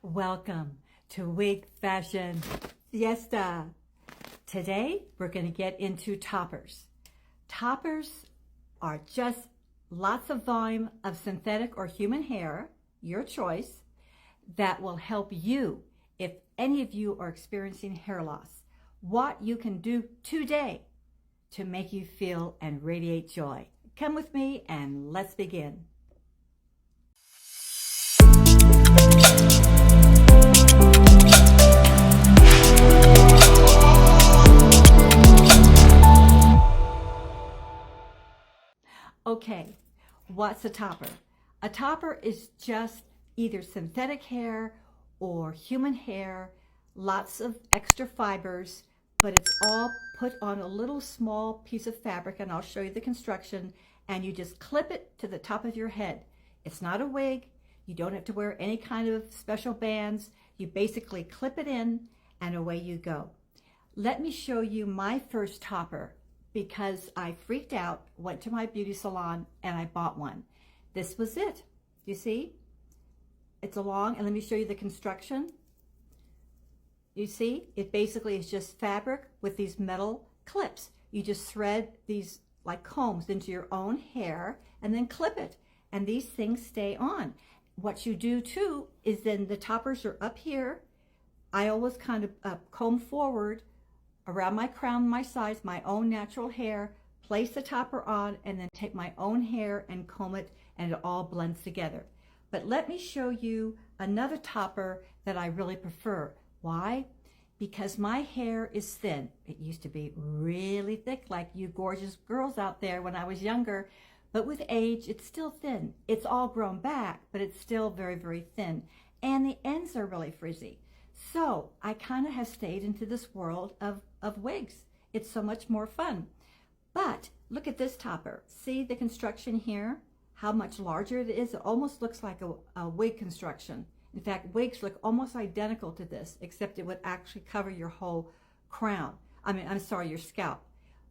Welcome to Wig Fashion Fiesta. Today we're going to get into toppers. Toppers are just lots of volume of synthetic or human hair, your choice, that will help you if any of you are experiencing hair loss. What you can do today to make you feel and radiate joy. Come with me and let's begin. Okay, what's a topper? A topper is just either synthetic hair or human hair, lots of extra fibers, but it's all put on a little small piece of fabric, and I'll show you the construction, and you just clip it to the top of your head. It's not a wig. You don't have to wear any kind of special bands. You basically clip it in and away you go. Let me show you my first topper, because I freaked out, went to my beauty salon, and I bought one. This was it. You see? It's a long, and let me show you the construction. You see? It basically is just fabric with these metal clips. You just thread these like combs into your own hair and then clip it. And these things stay on. What you do too is then the toppers are up here. I always kind of comb forward around my crown, my sides, my own natural hair, place the topper on, and then take my own hair and comb it, and it all blends together. But let me show you another topper that I really prefer. Why? Because my hair is thin. It used to be really thick, like you gorgeous girls out there when I was younger, but with age, it's still thin. It's all grown back, but it's still very, very thin. And the ends are really frizzy. So I kind of have stayed into this world of wigs. It's so much more fun. But look at this topper. See the construction here? How much larger it is? It almost looks like a wig construction. In fact, wigs look almost identical to this, except it would actually cover your whole crown. Your scalp.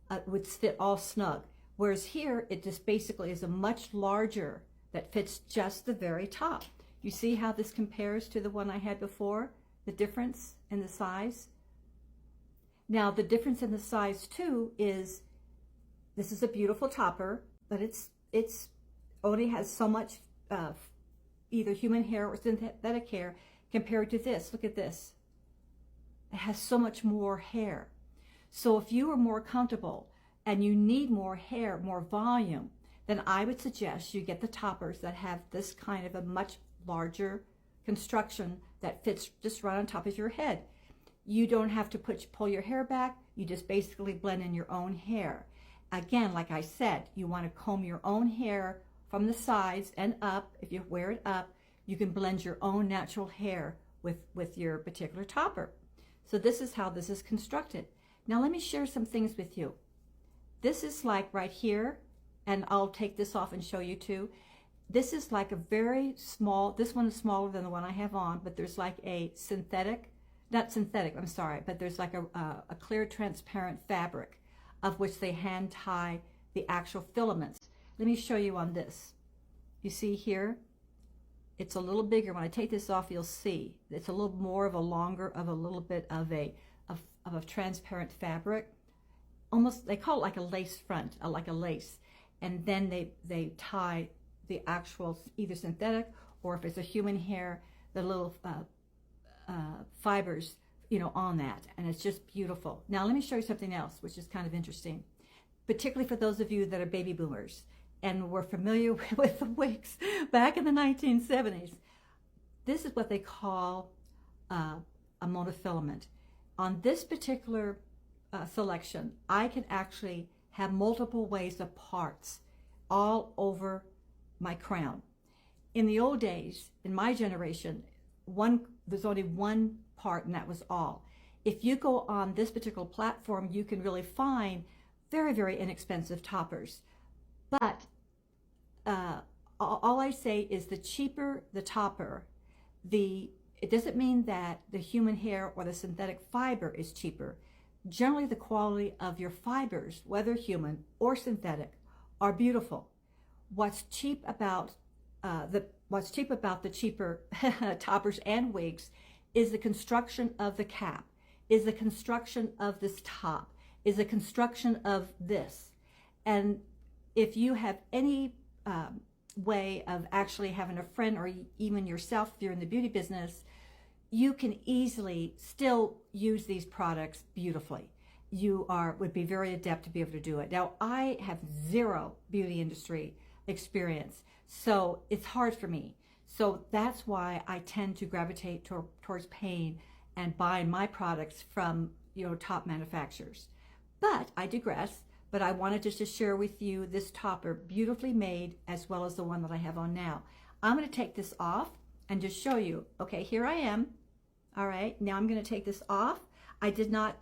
It would fit all snug. Whereas here, it just basically is a much larger that fits just the very top. You see how this compares to the one I had before? The difference in the size. Now the difference in the size too is this is a beautiful topper, but it's only has so much either human hair or synthetic hair compared to this. Look at this. It has so much more hair. So if you are more comfortable and you need more hair, more volume, then I would suggest you get the toppers that have this kind of a much larger construction that fits just right on top of your head. You don't have to pull your hair back. You just basically blend in your own hair. Again, like I said, you want to comb your own hair from the sides and up. If you wear it up, you can blend your own natural hair with your particular topper. So this is how this is constructed. Now let me share some things with you. This is like right here, and I'll take this off and show you too. This is like a very small, this one is smaller than the one I have on, but there's like a synthetic, not synthetic, I'm sorry, but there's like a clear transparent fabric of which they hand tie the actual filaments. Let me show you on this. You see here, it's a little bigger. When I take this off, you'll see it's a little more of a longer, of a little bit of a transparent fabric. Almost, they call it like a lace front, like a lace. And then they tie the actual either synthetic, or if it's a human hair, the little fibers, on that, and it's just beautiful. Now let me show you something else, which is kind of interesting, particularly for those of you that are baby boomers and were familiar with the wigs back in the 1970s. This is what they call a monofilament. On this particular selection, I can actually have multiple ways of parts all over my crown. In the old days, in my generation, there's only one part, and that was all. If you go on this particular platform, you can really find very, very inexpensive toppers. But all I say is the cheaper the topper, it doesn't mean that the human hair or the synthetic fiber is cheaper. Generally, the quality of your fibers, whether human or synthetic, are beautiful. What's cheap about what's cheap about the cheaper toppers and wigs is the construction of the cap, is the construction of this top, is the construction of this. And if you have any way of actually having a friend or even yourself, if you're in the beauty business, you can easily still use these products beautifully. You would be very adept to be able to do it. Now, I have zero beauty industry experience, so it's hard for me. So that's why I tend to gravitate towards paying and buying my products from, top manufacturers. But I digress. But I wanted just to share with you this topper, beautifully made, as well as the one that I have on now. I'm going to take this off and just show you. Okay, here I am. All right, now I'm going to take this off. I did not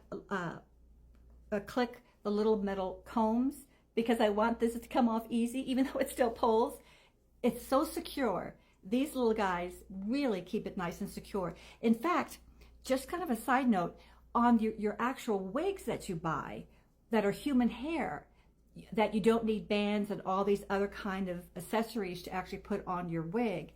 click the little metal combs because I want this to come off easy, even though it still pulls. It's so secure. These little guys really keep it nice and secure. In fact, just kind of a side note, on your actual wigs that you buy that are human hair, that you don't need bands and all these other kind of accessories to actually put on your wig,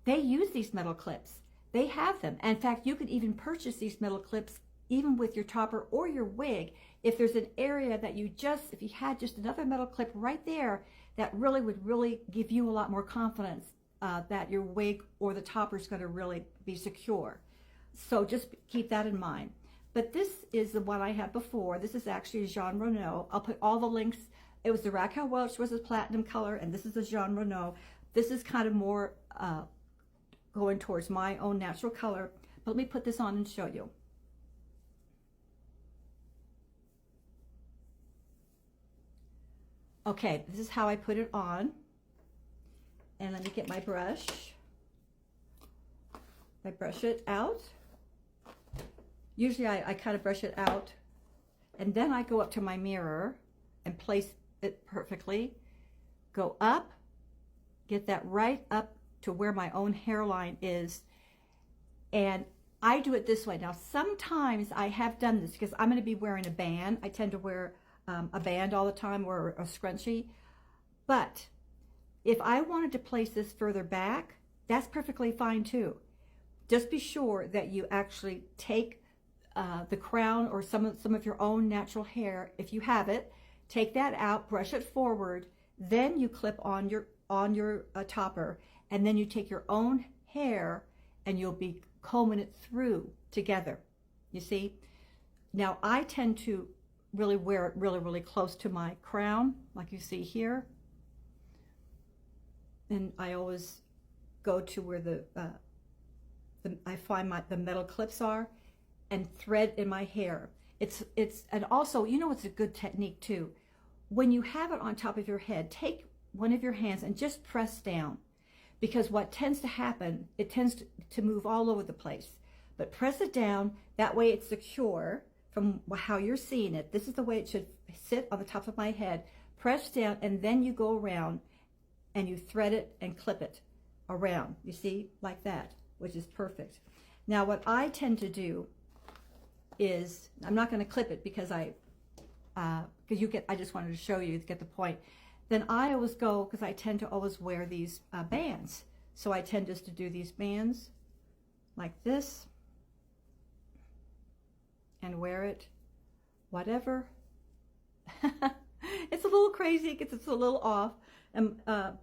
they use these metal clips. They have them. In fact, you could even purchase these metal clips even with your topper or your wig. If there's an area that if you had just another metal clip right there, that would really give you a lot more confidence that your wig or the topper is going to really be secure. So just keep that in mind. But this is the one I had before. This is actually a Jean Renau. I'll put all the links. It was the Raquel Welch was a platinum color, and this is a Jean Renau. This is kind of more going towards my own natural color. But let me put this on and show you. Okay, this is how I put it on. And let me get my brush. I brush it out. Usually I kind of brush it out. And then I go up to my mirror and place it perfectly. Go up, get that right up to where my own hairline is. And I do it this way. Now, sometimes I have done this because I'm going to be wearing a band. I tend to wear a band all the time or a scrunchie. But if I wanted to place this further back, that's perfectly fine too. Just be sure that you actually take the crown or some of your own natural hair, if you have it, take that out, brush it forward, then you clip on your topper, and then you take your own hair and you'll be combing it through together. You see? Now I tend to really wear it really close to my crown, like you see here. And I always go to where I find the metal clips are and thread in my hair. And also, it's a good technique too. When you have it on top of your head, take one of your hands and just press down, because what tends to happen, it tends to move all over the place. But press it down, that way it's secure from how you're seeing it. This is the way it should sit on the top of my head. Press down, and then you go around and you thread it and clip it around, you see, like that, which is perfect. Now what I tend to do is, I'm not going to clip it because I just wanted to show you to get the point. Then I always go, because I tend to always wear these bands. So I tend just to do these bands like this and wear it, whatever. It's a little crazy because it's a little off,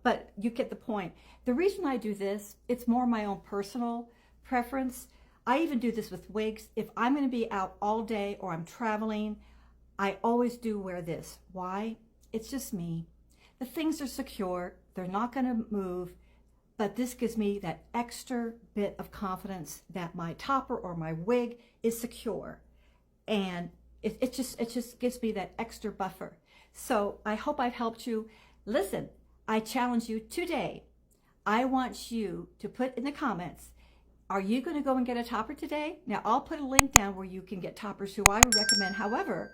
but you get the point. The reason I do this, it's more my own personal preference. I even do this with wigs. If I'm going to be out all day or I'm traveling, I always do wear this. Why? It's just me. The things are secure. They're not going to move. But this gives me that extra bit of confidence that my topper or my wig is secure. And it just gives me that extra buffer. So I hope I've helped you. Listen, I challenge you today. I want you to put in the comments, are you going to go and get a topper today? Now, I'll put a link down where you can get toppers who I would recommend. However,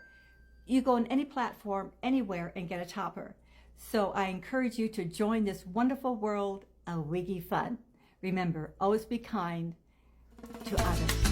you go on any platform, anywhere, and get a topper. So I encourage you to join this wonderful world of wiggy fun. Remember, always be kind to others.